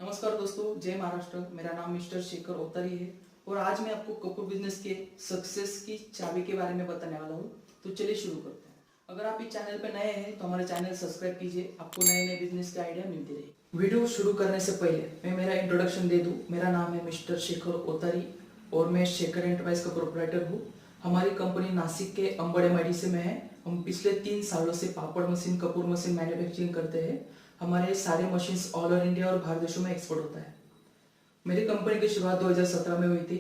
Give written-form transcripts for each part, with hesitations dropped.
नमस्कार दोस्तों, जय महाराष्ट्र। मेरा नाम मिस्टर शेखर ओतारी है और आज मैं आपको कपूर बिजनेस के सक्सेस की चाबी के बारे में बताने वाला हूँ। तो चलिए शुरू करते हैं। अगर आप इस चैनल पर नए हैं तो हमारे चैनल सब्सक्राइब कीजिए, आपको नए नए बिजनेस के आइडिया मिलते रहे। वीडियो शुरू करने से पहले मैं मेरा इंट्रोडक्शन दे दूँ। मेरा नाम है मिस्टर शेखर ओतारी और मैं शेखर एंटरप्राइज का प्रोप्राइटर हूँ। हमारी कंपनी नासिक के अंबड़ेमाडी से में है। हम पिछले 3 सालों से पापड़ मशीन, कपूर मशीन मैन्युफैक्चरिंग करते हैं। हमारे सारे मशीन्स ऑल ओवर इंडिया और भारत देशों में एक्सपोर्ट होता है। मेरी कंपनी की शुरुआत 2017 में हुई थी,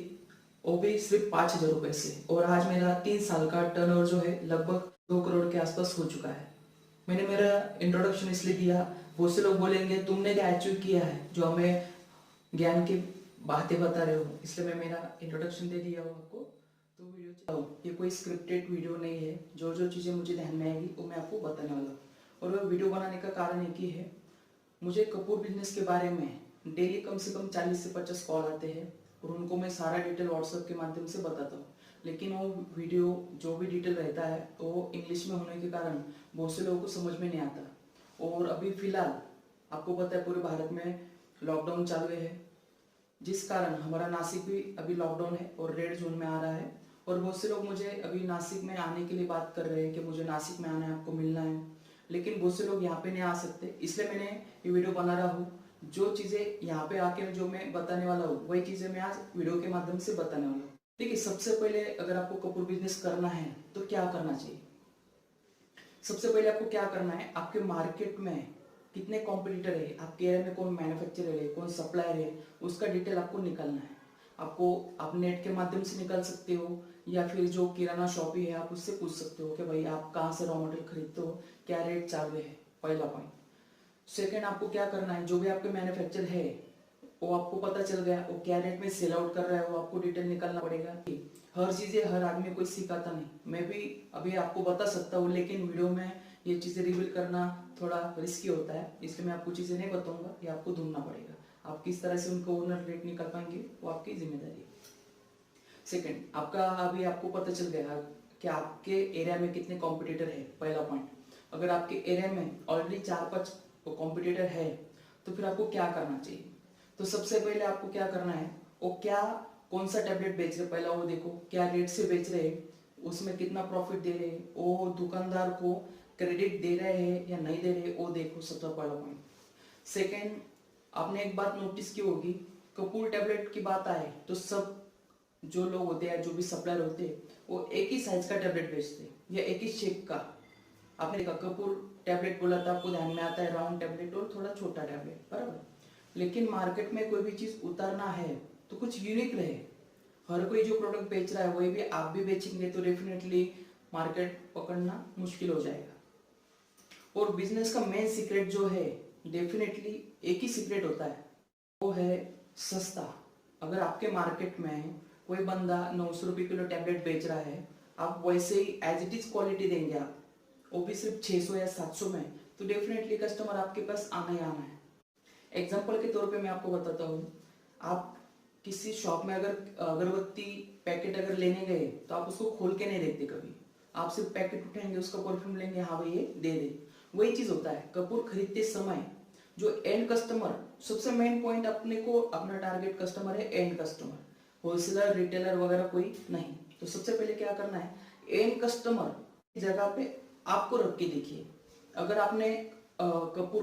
वो भी सिर्फ 5,000 रुपए से, और आज मेरा 3 साल का टर्नओवर जो है लगभग 2 करोड़ के आसपास हो चुका है। मैंने मेरा इंट्रोडक्शन इसलिए दिया, बहुत से लोग बोलेंगे तुमने क्या अचीव किया है जो हमें ज्ञान की बातें बता रहे हो, इसलिए मैं मेरा इंट्रोडक्शन दे दिया हूँ आपको। तो वीडियो चलाओ, ये कोई स्क्रिप्टेड वीडियो नहीं है। जो जो चीज़ें मुझे ध्यान में आएगी वो मैं आपको बताने वाला हूँ। और वह वीडियो बनाने का कारण एक ही है, मुझे कपूर बिजनेस के बारे में डेली कम से कम 40 से 50 कॉल आते हैं और उनको मैं सारा डिटेल व्हाट्सएप के माध्यम से बताता हूँ। लेकिन वो वीडियो जो भी डिटेल रहता है वो इंग्लिश में होने के कारण बहुत से लोगों को समझ में नहीं आता। और अभी फिलहाल आपको पता है पूरे भारत में लॉकडाउन चालू है, जिस कारण हमारा नासिक भी अभी लॉकडाउन है और रेड जोन में आ रहा है। और बहुत से लोग मुझे अभी नासिक में आने के लिए बात कर रहे हैं कि मुझे नासिक में आना है, आपको मिलना है। लेकिन बहुत से लोग यहाँ पे नहीं आ सकते, इसलिए मैंने ये वीडियो बना रहा हूँ। जो चीज़ें यहाँ पे आके जो मैं बताने वाला हूँ वही चीज़ें मैं आज वीडियो के माध्यम से बताने वाला हूँ। देखिए, सबसे पहले अगर आपको कपूर बिजनेस करना है तो क्या करना चाहिए। सबसे पहले आपको क्या करना है, आपके मार्केट में कितने कॉम्पिटिटर है, आपके एरिया में कौन मैन्युफैक्चरर है, कौन सप्लायर है, उसका डिटेल आपको निकालना है। आपको आप नेट के माध्यम से निकाल सकते हो या फिर जो किराना शॉप ही है आप उससे पूछ सकते हो कि भाई आप कहाँ से रॉ मटेरियल खरीदते हो, क्या रेट चालू है। पहला पॉइंट। सेकेंड, आपको क्या करना है, जो भी आपके मैन्युफैक्चर है वो आपको पता चल गया वो क्या रेट में सेल आउट कर रहा है, वो आपको डिटेल निकालना पड़ेगा। हर चीजें हर आदमी कोई सिखाता नहीं, मैं भी अभी आपको बता सकता हूँ, लेकिन वीडियो में ये चीजें रिवील करना थोड़ा रिस्की होता है, इसलिए मैं आपको चीजें नहीं बताऊंगा, ये आपको ढूंढना पड़ेगा। आप किस तरह से उनको ओनर रेट निकाल पाएंगे वो आपकी जिम्मेदारी है। सेकंड, आपका अभी आपको पता चल गया कि आपके एरिया में कितने कॉम्पिटिटर है। पहला पॉइंट, अगर आपके एरिया में ऑलरेडी 4-5 कॉम्पिटिटर है तो फिर आपको क्या करना चाहिए। तो सबसे पहले आपको क्या करना है, वो क्या कौन सा टैबलेट बेच रहे, पहला वो देखो क्या रेट से बेच रहे हैं, उसमें कितना प्रॉफिट दे रहे हैं, वो दुकानदार को क्रेडिट दे रहे हैं या नहीं दे रहे, वो देखो, सबसे पहला पॉइंट। सेकेंड, आपने एक बात नोटिस की होगी, कपूर टैबलेट की बात आए तो सब जो लोग होते हैं, जो भी सप्लायर होते हैं, वो एक ही साइज का टैबलेट बेचते हैं या एक ही शेप का। आपने देखा कपूर टैबलेट बोला था, आपको ध्यान में आता है राउंड टैबलेट और थोड़ा छोटा टैबलेट, बराबर। लेकिन मार्केट में कोई भी चीज उतारना है तो कुछ यूनिक रहे। हर कोई जो प्रोडक्ट बेच रहा है वही भी आप भी बेचेंगे तो डेफिनेटली मार्केट पकड़ना मुश्किल हो जाएगा। और बिजनेस का मेन सीक्रेट जो है, डेफिनेटली एक ही सीक्रेट होता है, वो है सस्ता। अगर आपके मार्केट में कोई बंदा 900 रुपये किलो टैबलेट बेच रहा है, आप वैसे ही एज इट इज क्वालिटी देंगे आप, वो भी सिर्फ 600 या 700 में, तो डेफिनेटली कस्टमर आपके पास आना ही आना है। एग्जाम्पल के तौर पे मैं आपको बताता हूँ, आप किसी शॉप में अगर अगरबत्ती पैकेट अगर लेने गए तो आप उसको खोल के नहीं देखते कभी, आप सिर्फ पैकेट उठाएंगे, उसका परफ्यूम लेंगे, हाँ भाई ये दे दे। वही चीज होता है कपूर खरीदते समय, जो एंड कस्टमर, सबसे मेन पॉइंट अपने को, अपना टारगेट कस्टमर है एंड कस्टमर, होलसेलर रिटेलर वगैरह कोई नहीं। तो सबसे पहले क्या करना है, एंड कस्टमर की जगह पे आपको रख के देखिए। अगर आपने कपूर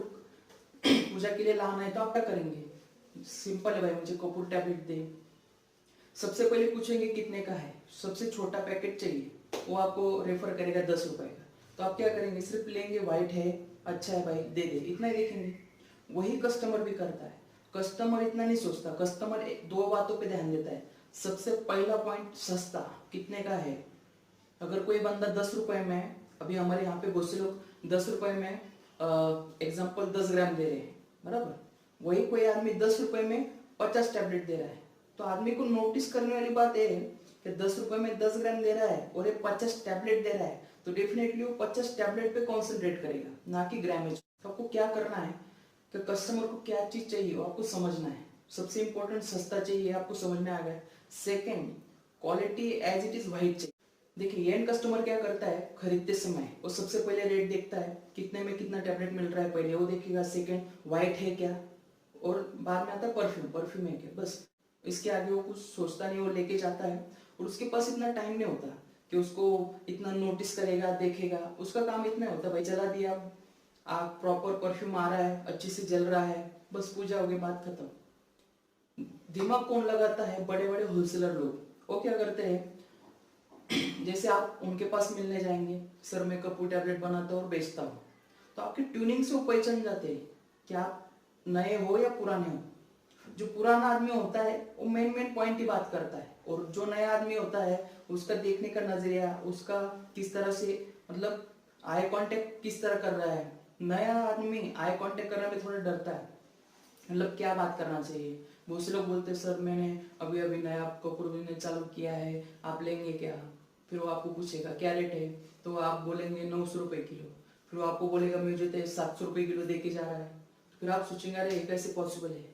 पूजा के लिए लाना है तो आप क्या करेंगे, सिंपल है भाई, मुझे कपूर टैबलेट दे। सबसे पहले पूछेंगे कितने का है, सबसे छोटा पैकेट चाहिए, वो आपको रेफर करेगा 10 रुपए का, तो आप क्या करेंगे, सिर्फ लेंगे, व्हाइट है, अच्छा है भाई दे दे, इतना ही देखेंगे। वही कस्टमर भी करता है, कस्टमर इतना नहीं सोचता, कस्टमर दो बातों पे ध्यान देता है। सबसे पहला पॉइंट, सस्ता कितने का है। अगर कोई बंदा 10 रुपए में, अभी हमारे यहाँ पे बहुत से लोग 10 रुपए में एग्जाम्पल 10 ग्राम दे रहे हैं, बराबर, वही कोई आदमी 10 रुपए में 50 टैबलेट दे रहा है, तो आदमी को नोटिस करने वाली बात है कि 10 रुपए में 10 ग्राम दे रहा है और ये 50 टैबलेट दे रहा है, तो डेफिनेटली वो 50 टैबलेट पे कॉन्सेंट्रेट करेगा, ना कि ग्रामेज। तो आपको क्या करना है कि कस्टमर को क्या चीज चाहिए वो आपको समझना है। सबसे इंपॉर्टेंट सस्ता चाहिए, आपको समझ में आ गया। Second, quality as it is white चाहिए। देखिए, एंड कस्टमर क्या करता है, खरीदते समय वो सबसे पहले रेट देखता है, कितने में कितना टैबलेट मिल रहा है, पहले वो देखेगा। सेकंड, व्हाइट है क्या, और बाद में आता है परफ्यूम है क्या, बस इसके आगे वो कुछ सोचता नहीं, वो लेके जाता है और उसके पास इतना टाइम नहीं होता कि उसको इतना नोटिस करेगा देखेगा, उसका काम इतना होता है भाई चला दिया, आप प्रॉपर परफ्यूम आ रहा है, अच्छे से जल रहा है, बस पूजा हो गई, बात खत्म। दिमाग कौन लगाता है, बड़े बड़े होलसेलर लोग। वो क्या करते हैं, जैसे आप उनके पास मिलने जाएंगे, सर मैं कपूर टैबलेट बनाता हूँ और बेचता हूँ, तो आपकी ट्यूनिंग से वो पहचान जाते हैं कि आप नए हो या पुराने हो। जो पुराना आदमी होता है वो मेन पॉइंट की बात करता है, और जो नया आदमी होता है उसका देखने का नजरिया, उसका किस तरह से, मतलब आई कांटेक्ट किस तरह कर रहा है। नया आदमी आई कांटेक्ट करने में थोड़ा डरता है, मतलब क्या बात करना चाहिए। बहुत से लोग बोलते हैं सर मैंने अभी अभी नया कपूर बिजनेस चालू किया है, आप लेंगे क्या। फिर वो आपको पूछेगा क्या रेट है, तो आप बोलेंगे 900 रुपये किलो। फिर वो आपको बोलेगा मुझे तो 700 रुपये किलो दे के जा रहा है। फिर आप सोचेंगे अरे कैसे पॉसिबल है।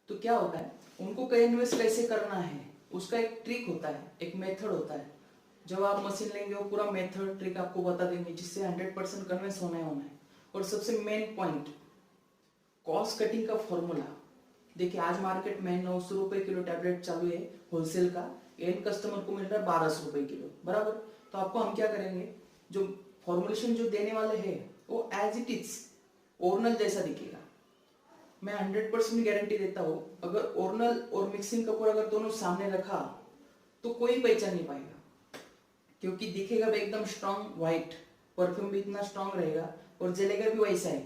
तो क्या होता है, उनको कहीं इन्वेस्ट कैसे करना है उसका एक ट्रिक होता है, एक मेथड होता है। जब आप मशीन लेंगे वो पूरा मेथड ट्रिक आपको बता देंगे, जिससे 100% कन्विंस होना है। और सबसे मेन पॉइंट, कॉस्ट कटिंग का फॉर्मूला। देखिए आज मार्केट में 900 रुपए किलो टैबलेट चालू है होलसेल का, एंड कस्टमर को मिल रहा है 1200 रुपए किलो, बराबर। तो आपको हम क्या करेंगे, जो फॉर्मुलेशन जो देने वाले हैं वो एज इट इज ओरिजिनल जैसा दिखेगा। मैं 100% गारंटी देता हूँ, अगर ओरिजिनल और मिक्सिंग कपूर अगर दोनों सामने रखा तो कोई पहचान नहीं पाएगा, क्योंकि दिखेगा भी एकदम स्ट्रॉन्ग व्हाइट, परफ्यूम भी इतना स्ट्रॉन्ग रहेगा और जलेगा भी वैसा है,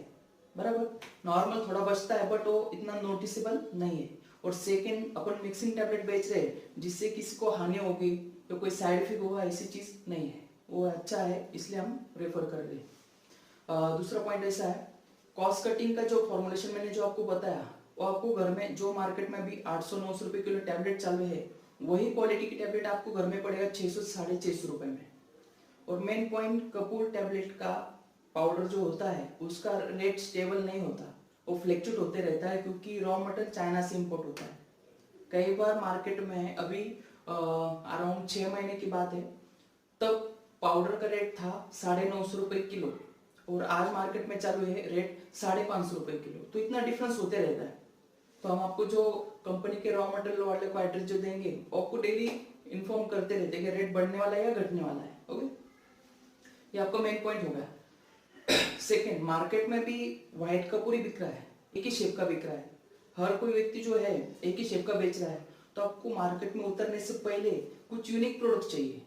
बराबर। नॉर्मल थोड़ा बचता है बट वो इतना नोटिसेबल नहीं है। और सेकंड, अपन मिक्सिंग टैबलेट बेच रहे हैं जिससे किसी को हानि होगी तो कोई साइड इफेक्ट होगा, ऐसी चीज नहीं है, वो अच्छा है, इसलिए हम रेफर कर रहे हैं। दूसरा पॉइंट ऐसा है, कॉस्ट कटिंग का जो फॉर्मुलेशन मैंने जो आपको बताया, वो आपको घर में जो मार्केट में अभी 800-900 रुपए किलो टैबलेट चालू है, वही क्वालिटी की टैबलेट आपको घर में पड़ेगा 600-650 रुपए में। और मेन पॉइंट, कपूर टैबलेट का पाउडर जो होता है उसका रेट स्टेबल नहीं होता, वो फ्लक्चुएट होते रहता है, क्योंकि रॉ मटेरियल चाइना से इंपोर्ट होता है। कई बार मार्केट में अभी अराउंड 6 महीने की बात है, तब पाउडर का रेट था 950 रुपए किलो, और आज मार्केट में चालू है रेट 550 रुपए किलो। तो इतना डिफरेंस होते रहता है। तो हम आपको जो कंपनी के रॉ मटेरियल वाले को एड्रेस जो देंगे, वो आपको डेली इन्फॉर्म करते रहते हैं कि रेट बढ़ने वाला है या घटने वाला है। ओके, ये आपका मेन पॉइंट होगा। सेकेंड, मार्केट में भी व्हाइट कपूर ही बिक रहा है, एक ही शेप का बिक रहा है, हर कोई व्यक्ति जो है एक ही शेप का बेच रहा है। तो आपको मार्केट में उतरने से पहले कुछ यूनिक प्रोडक्ट चाहिए।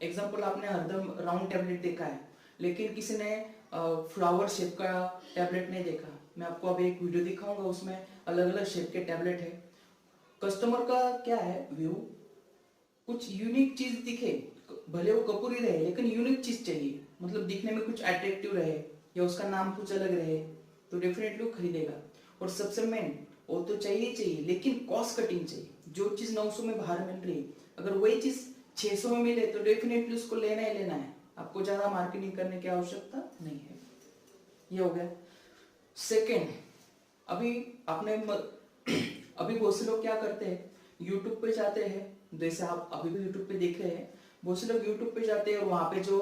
एग्जाम्पल, आपने हरदम राउंड टैबलेट देखा है, लेकिन किसी ने फ्लावर शेप का टैबलेट नहीं देखा। मैं आपको अब एक वीडियो दिखाऊंगा, उसमें अलग अलग शेप के टैबलेट है। कस्टमर का क्या है व्यू, कुछ यूनिक चीज दिखे, भले वो कपूर ही रहे लेकिन यूनिक चीज चाहिए, मतलब दिखने में कुछ अट्रैक्टिव रहे या उसका नाम कुछ अलग रहे, तो डेफिनेटली वो खरीदेगा। और सबसे मेन, वो तो चाहिए लेकिन कॉस्ट कटिंग चाहिए। जो चीज 900 में बाहर मिल रही है, अगर वही चीज 600 में मिले तो डेफिनेटली उसको लेना ही लेना है, आपको ज्यादा मार्केटिंग करने की आवश्यकता नहीं है। ये हो गया। सेकेंड, अभी आपने अभी बहुत से लोग क्या करते हैं, यूट्यूब पे जाते हैं, जैसे आप अभी भी यूट्यूब पे देख रहे हैं, बहुत से लोग यूट्यूब पे जाते हैं और वहां पे जो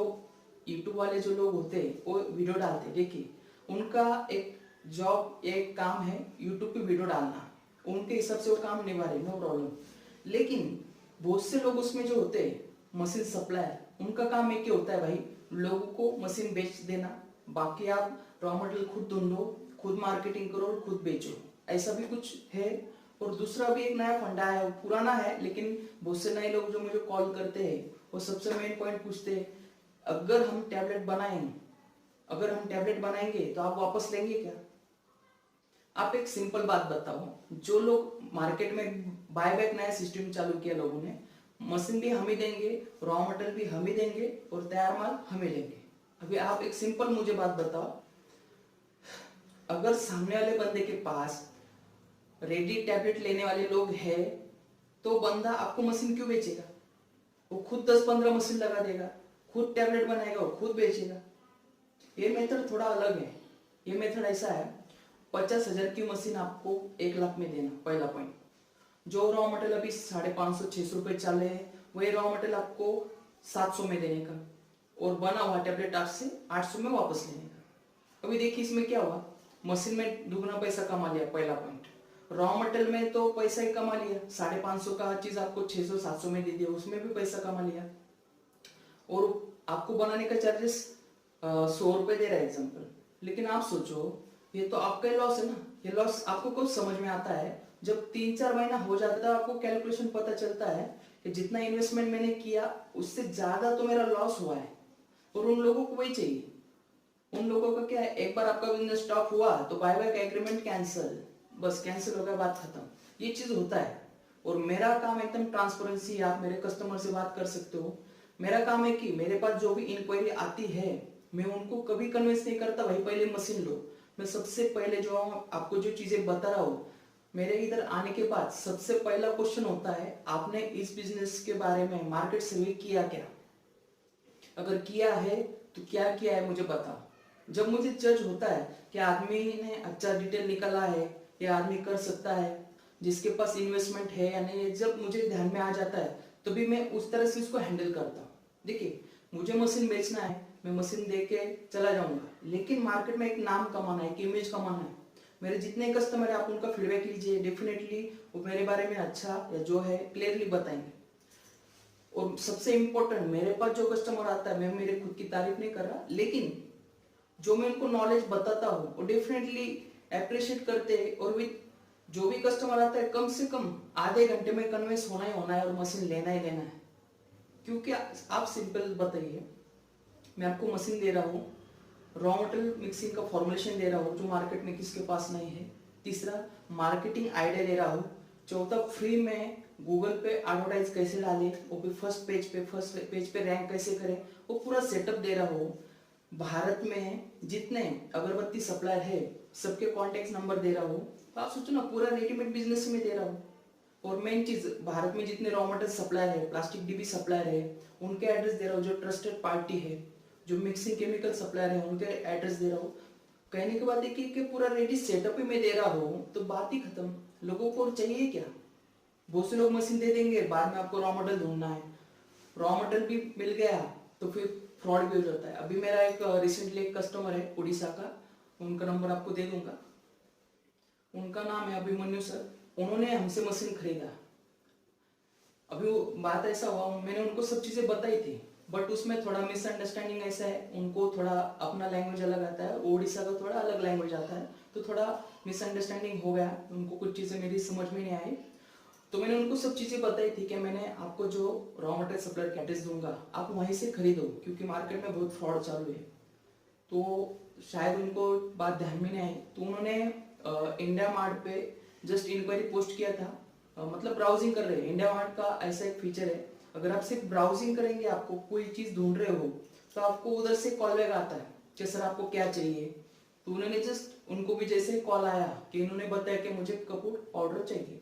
यूट्यूब वाले जो लोग होते हैं वो वीडियो डालते हैं। देखिए, उनका एक जॉब, एक काम है यूट्यूब पे वीडियो डालना, उनके हिसाब से वो काम निभा रहे, नो प्रॉब्लम। लेकिन बहुत से लोग उसमें जो होते हैं मशीन सप्लायर, उनका काम एक ही होता है भाई, लोगों को मशीन बेच देना, बाकी आप रॉ मटेरियल खुद ढूंढो, खुद मार्केटिंग करो और खुद बेचो, ऐसा भी कुछ है। और दूसरा भी एक नया फंडा है, पुराना है लेकिन बहुत से नए लोग जो मुझे कॉल करते हैं वो सबसे मेन पॉइंट पूछते हैं, अगर हम टैबलेट बनाएंगे तो आप वापस लेंगे क्या। आप एक सिंपल बात बताओ, जो लोग मार्केट में बाय बैक नया सिस्टम चालू किया लोगों ने, मशीन भी हम ही देंगे, रॉ मटेरियल भी हम ही देंगे और तैयार माल हम ही लेंगे। अभी आप एक सिंपल मुझे बात बताओ, अगर सामने वाले बंदे के पास रेडी टैबलेट लेने वाले लोग हैं तो बंदा आपको मशीन क्यों बेचेगा, वो खुद 10-15 मशीन लगा देगा, खुद टैबलेट बनाएगा, वो खुद बेचेगा। ये मेथड थोड़ा अलग है। ये मेथड ऐसा है, 50,000 की मशीन आपको 1 लाख में देना, पहला पॉइंट। जो रॉ मटेरियल अभी 550-600 रुपए चल रहे हैं, वही रॉ मटेरियल आपको 700 में देने का, और बना हुआ टैबलेट आपसे 800 में वापस लेने का। अभी देखिए इसमें क्या हुआ, मशीन में दुगना पैसा कमा लिया, पहला पॉइंट। रॉ मटेरियल में तो पैसा ही कमा लिया, 550 का चीज आपको 600-700 में दे दिया, उसमें भी पैसा कमा लिया। और आपको बनाने का चार्जेस 100 रुपए दे रहा है एग्जाम्पल। लेकिन आप सोचो, ये तो आपका ही लॉस है ना। ये लॉस आपको कुछ समझ में आता है जब 3-4 महीना हो जाता है, आपको कैलकुलेशन पता चलता है कि जितना इन्वेस्टमेंट मैंने किया उससे ज्यादा तो मेरा लॉस हुआ है। और उन लोगों को वही चाहिए। उन लोगों का क्या है, एक बार आपका बिजनेस स्टॉप हुआ तो बाय बाय का एग्रीमेंट कैंसिल, बस कैंसिल हो गया, बात खत्म। ये चीज होता है। और मेरा काम एकदम ट्रांसपेरेंसी, आप मेरे कस्टमर से बात कर सकते हो। मेरा काम है कि मेरे पास जो भी इंक्वायरी आती है मैं उनको कभी कन्विंस नहीं करता भाई पहले मशीन लो। मैं सबसे पहले जो आपको जो चीजें बता रहा हूँ, मेरे इधर आने के बाद सबसे पहला क्वेश्चन होता है, आपने इस बिजनेस के बारे में मार्केट सर्वे किया क्या? अगर किया है तो क्या किया है मुझे बताओ। जब मुझे जज होता है कि आदमी ने अच्छा डिटेल निकाला है, या आदमी कर सकता है, जिसके पास इन्वेस्टमेंट है या नहीं है, जब मुझे ध्यान में आ जाता है तो भी मैं उस तरह से उसको हैंडल करता हूँ। देखिए, मुझे मशीन बेचना है, मैं मशीन दे के चला जाऊंगा, लेकिन मार्केट में एक नाम कमाना है, एक इमेज कमाना है। मेरे जितने कस्टमर है आप उनका फीडबैक लीजिए, डेफिनेटली वो मेरे बारे में अच्छा या जो है क्लियरली बताएंगे। और सबसे इंपॉर्टेंट, मेरे पास जो कस्टमर आता है, मैं मेरे खुद की तारीफ नहीं कर रहा, लेकिन जो मैं उनको नॉलेज बताता हूँ वो डेफिनेटली अप्रिशिएट करते हैं। और विद जो भी कस्टमर आता है कम से कम आधे घंटे में कन्विंस होना ही होना है और मशीन लेना ही लेना है। क्योंकि आप सिंपल बताइए, मैं आपको मशीन दे रहा हूँ, रॉ मटेरियल मिक्सिंग का फॉर्मुलेशन दे रहा हूँ जो मार्केट में किसके पास नहीं है। तीसरा, मार्केटिंग आइडिया दे रहा हूँ। चौथा, फ्री में गूगल पे एडवर्टाइज कैसे डाले, वो भी फर्स्ट पेज पे रैंक कैसे करें, वो पूरा सेटअप दे रहा हूँ। भारत में जितने अगरबत्ती सप्लायर है सबके कॉन्टेक्ट नंबर दे रहा हूँ। तो आप सोचो ना, पूरा रेडीमेड बिजनेस में दे रहा हूँ। और मेन चीज, भारत में जितने रॉ मटेरियल सप्लायर है, प्लास्टिक डीबी सप्लायर है, उनके एड्रेस दे रहा हूँ। जो ट्रस्टेड पार्टी है, जो मिक्सिंग केमिकल सप्लायर है, उनके एड्रेस दे रहा हूँ। कहने के बाद देखिए कि पूरा रेडी सेटअप ही मैं दे रहा हूँ, तो बात ही खत्म। लोगों को चाहिए क्या? बहुत से लोग मशीन दे देंगे, बाद में आपको रॉ मटेरियल ढूंढना है। रॉ मटेरियल भी मिल गया तो फिर फ्रॉड भी हो जाता है। अभी मेरा एक रिसेंटली एक कस्टमर है उड़ीसा का, उनका नंबर आपको दे दूंगा। उनका नाम है अभिमन्यु सर। उन्होंने हमसे मशीन खरीदा। अभी वो बात ऐसा हुआ, मैंने उनको सब चीजें बताई थी, बट उसमें थोड़ा मिसअंडरस्टैंडिंग ऐसा है, उनको थोड़ा अपना लैंग्वेज अलग आता है, उड़ीसा का थोड़ा अलग लैंग्वेज आता है, तो थोड़ा मिसअंडरस्टैंडिंग हो गया। उनको कुछ चीजें मेरी समझ में नहीं आई। तो मैंने उनको सब चीजें बताई थी कि मैंने आपको जो रॉ मटेरियल सप्लायर का एड्रेस दूंगा, आप वहीं से खरीदो, क्योंकि मार्केट में बहुत फ्रॉड चालू है। तो शायद उनको बात ध्यान में नहीं आई, तो उन्होंने इंडिया मार्ट पे जस्ट इंक्वायरी पोस्ट किया था। मतलब ब्राउजिंग कर रहे हैं। इंडिया मार्ट का ऐसा एक फीचर है, अगर आप सिर्फ ब्राउजिंग करेंगे, आपको कोई चीज ढूंढ रहे हो, तो आपको उधर से कॉल बैक आता है कि सर आपको क्या चाहिए। तो उन्होंने जस्ट, उनको भी जैसे कॉल आया कि इन्होंने बताया कि मुझे कपूर ऑर्डर चाहिए,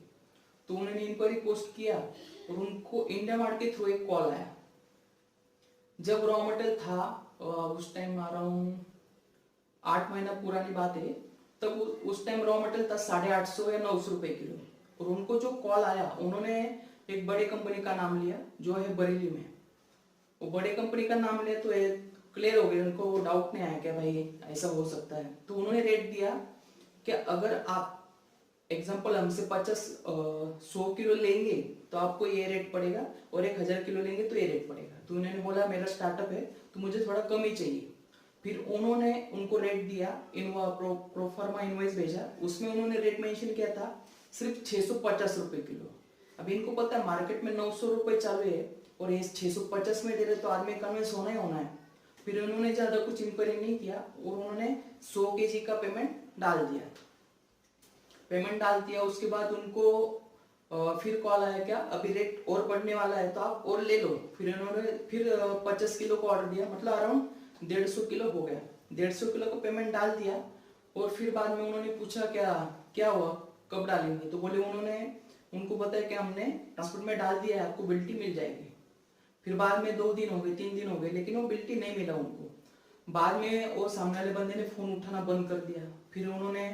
तो उन्होंने इंक्वायरी पोस्ट किया और उनको इंडिया मार्ट के थ्रू एक कॉल आया। जब रॉ मटेरियल था उस टाइम आ रहा हूँ 8 महीना पुरानी बात है, तब उस टाइम रॉ मटेरियल था 850 या 900 रुपए किलो। और उनको जो कॉल आया, उन्होंने एक बड़ी कंपनी का नाम लिया जो है बरेली में। वो बड़े कंपनी का नाम लिया तो क्लियर हो गया, उनको डाउट नहीं आया कि भाई ऐसा हो सकता है। तो उन्होंने रेट दिया कि अगर आप एग्जाम्पल हमसे 100 किलो लेंगे तो आपको ये रेट पड़ेगा, और 1000 किलो लेंगे तो ये रेट पड़ेगा। तो उन्होंने बोला मेरा स्टार्टअप है तो मुझे थोड़ा कम ही चाहिए। फिर उन्होंने उनको रेट दिया, प्रोफार्मा इनवॉइस भेजा, उसमें उन्होंने रेट मेंशन किया था सिर्फ 650 रुपए किलो। अब इनको पता है मार्केट में 900 रुपए चालू है, और ये 650 में दे रहे, तो आदमी कन्विंस होना ही होना है। फिर उन्होंने ज्यादा कुछ इंक्वायरी नहीं किया और उन्होंने 100 केजी का पेमेंट डाल दिया। उसके बाद उनको फिर कॉल आया, क्या अभी रेट और बढ़ने वाला है तो आप और ले लो। फिर उन्होंने फिर 50 किलो को ऑर्डर दिया, मतलब अराउंड 150 किलो हो गया। 150 किलो को पेमेंट डाल दिया। और फिर बाद में उन्होंने पूछा क्या क्या हुआ, कब डालेंगे, तो बोले उन्होंने उनको बताया कि हमने ट्रांसपोर्ट में डाल दिया है, आपको बिल्टी मिल जाएगी। फिर बाद में 2 दिन हो गए, 3 दिन हो गए, लेकिन वो बिल्टी नहीं मिला उनको। बाद में वो सामने वाले बंदे ने फोन उठाना बंद कर दिया। फिर उन्होंने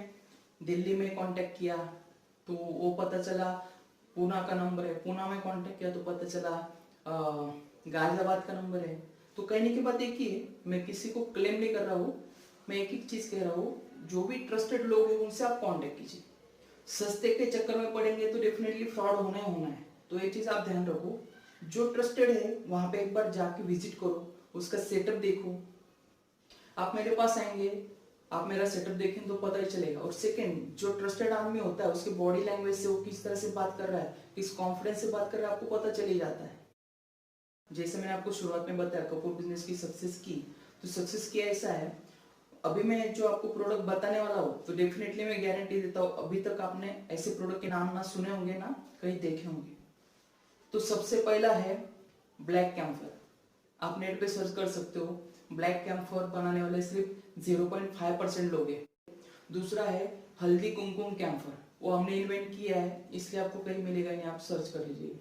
दिल्ली में कांटेक्ट किया तो वो पता चला पूना का नंबर है, पूना में कांटेक्ट किया तो पता चला गाजियाबाद का नंबर है। तो कहने की बात एक ही है, मैं किसी को क्लेम नहीं कर रहा हूँ, मैं एक ही चीज कह रहा हूँ, जो भी ट्रस्टेड लोग हैं उनसे आप कांटेक्ट कीजिए। सस्ते के चक्कर में पड़ेंगे तो डेफिनेटली फ्रॉड होना ही होना है। तो ये चीज आप ध्यान रखो, जो ट्रस्टेड है वहां पे एक बार जाके विजिट करो, उसका सेटअप देखो। आप मेरे पास आएंगे, आप मेरा सेटअप देखें तो पता ही चलेगा। और सेकंड, जो ट्रस्टेड आदमी होता है उसकी बॉडी लैंग्वेज से वो किस तरह से बात कर रहा है, किस कॉन्फिडेंस से बात कर रहा है, आपको पता चल ही जाता है। जैसे मैंने आपको शुरुआत में बताया कपूर बिजनेस की सक्सेस की, तो सक्सेस की ऐसा है, अभी मैं जो आपको प्रोडक्ट बताने वाला हूँ तो डेफिनेटली मैं गारंटी देता हूँ अभी तक आपने ऐसे प्रोडक्ट के नाम ना सुने होंगे ना कहीं देखे होंगे। तो सबसे पहला है ब्लैक कैम्फर। आप नेट पे सर्च कर सकते हो, ब्लैक कैम्फर बनाने वाले सिर्फ 0.5% लोग हैं। दूसरा है हल्दी कुमकुम कैम्फर, वो हमने इन्वेंट किया है इसलिए आपको कहीं मिलेगा नहीं, आप सर्च कर लीजिए।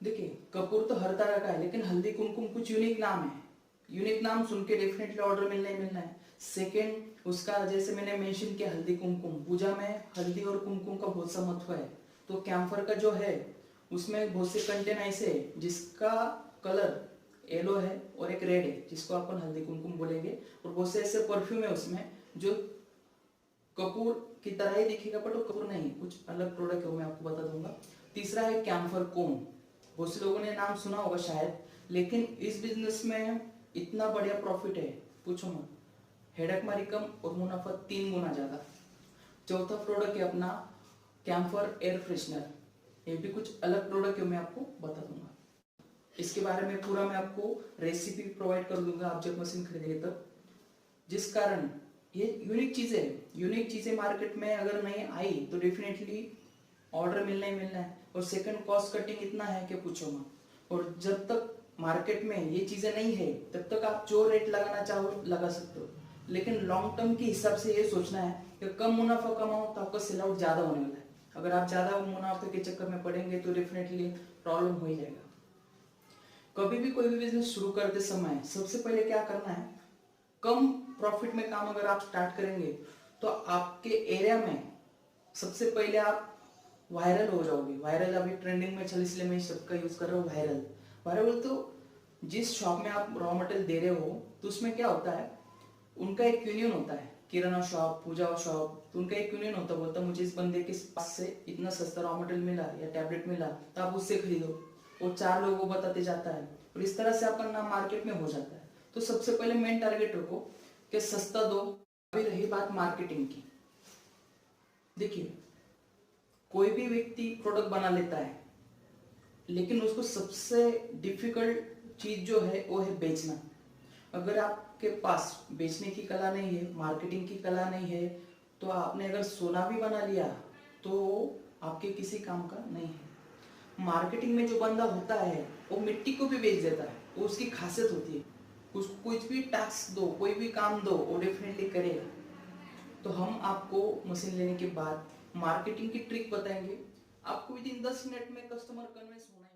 देखिए कपूर तो हर तरह का है, लेकिन हल्दी कुमकुम कुछ यूनिक नाम है, यूनिक नाम सुन के डेफिनेटली ऑर्डर मिलना ही मिलना है। सेकेंड, उसका जैसे मैंने मेंशन किया हल्दी कुमकुम, पूजा में हल्दी और कुमकुम का बहुत सा महत्व है। तो कैम्फर का जो है उसमें बहुत से कंटेन ऐसे है जिसका कलर येलो है और एक रेड है जिसको अपन हल्दी कुमकुम बोलेंगे, और बहुत से ऐसे परफ्यूम है उसमें जो कपूर की तरह ही दिखेगा बट वो कपूर नहीं, कुछ अलग प्रोडक्ट है वो मैं आपको बता दूंगा। तीसरा है कैम्फर कोन, बहुत से लोगों ने नाम सुना होगा शायद, लेकिन इस बिजनेस में इतना बढ़िया प्रॉफिट है पूछो मत, हेडक मारी कम और मुनाफा 3 गुना ज्यादा। चौथा प्रोडक्ट है अपना कैम्फर एयर फ्रेशनर, ये भी कुछ अलग प्रोडक्ट है मैं आपको बता दूंगा। इसके बारे में पूरा मैं आपको रेसिपी प्रोवाइड कर दूंगा आप जब मशीन खरीदेंगे तब। जिस कारण ये यूनिक चीजें मार्केट में अगर नहीं आई तो डेफिनेटली ऑर्डर मिलना ही मिलना है। और सेकंड, कॉस्ट कटिंग इतना है कि पूछो मत। और जब तक मार्केट में ये चीजें नहीं है तब तक आप जो रेट लगाना चाहो लगा सकते हो, लेकिन लॉन्ग टर्म के हिसाब से ये सोचना है कि कम मुनाफा कमाओ तो आपका सेल आउट ज्यादा होने वाला है। अगर आप ज्यादा मुनाफे के चक्कर में पड़ेंगे तो डेफिनेटली प्रॉब्लम हो ही जाएगा। कभी भी कोई भी बिजनेस शुरू करते समय सबसे पहले क्या करना है, कम प्रॉफिट में काम अगर आप स्टार्ट करेंगे तो आपके एरिया में सबसे पहले आप वायरल हो जाओगे। वायरल अभी ट्रेंडिंग में चल इसलिए मैं शब्द का यूज कर रहा हूँ वायरल। वायरल तो जिस शॉप में आप रॉ मटेरियल दे रहे हो तो उसमें क्या होता है, उनका एक यूनियन होता है, किराना शॉप, पूजा शॉप, तो उनका एक यूनियन होता है, बोलता मुझे इस बंदे के पास से इतना सस्ता रॉ मटेरियल मिला या टैबलेट मिला तो आप उससे खरीदो, वो 4 लोगों को बताते जाता है और इस तरह से आपका नाम मार्केट में हो जाता है। तो सबसे पहले मेन टारगेट रखो कि सस्ता दो। अभी रही बात मार्केटिंग की, देखिए कोई भी व्यक्ति प्रोडक्ट बना लेता है लेकिन उसको सबसे डिफिकल्ट चीज जो है वो है बेचना। अगर आपके पास बेचने की कला नहीं है, मार्केटिंग की कला नहीं है, तो आपने अगर सोना भी बना लिया तो आपके किसी काम का नहीं है। मार्केटिंग में जो बंदा होता है वो मिट्टी को भी बेच देता है, वो उसकी खासियत होती है। कुछ भी टास्क दो, कोई भी काम दो, वो डेफिनेटली करेगा। तो हम आपको मशीन लेने के बाद मार्केटिंग की ट्रिक बताएंगे, आपको विद इन 10 मिनट में कस्टमर कन्विंस होना है।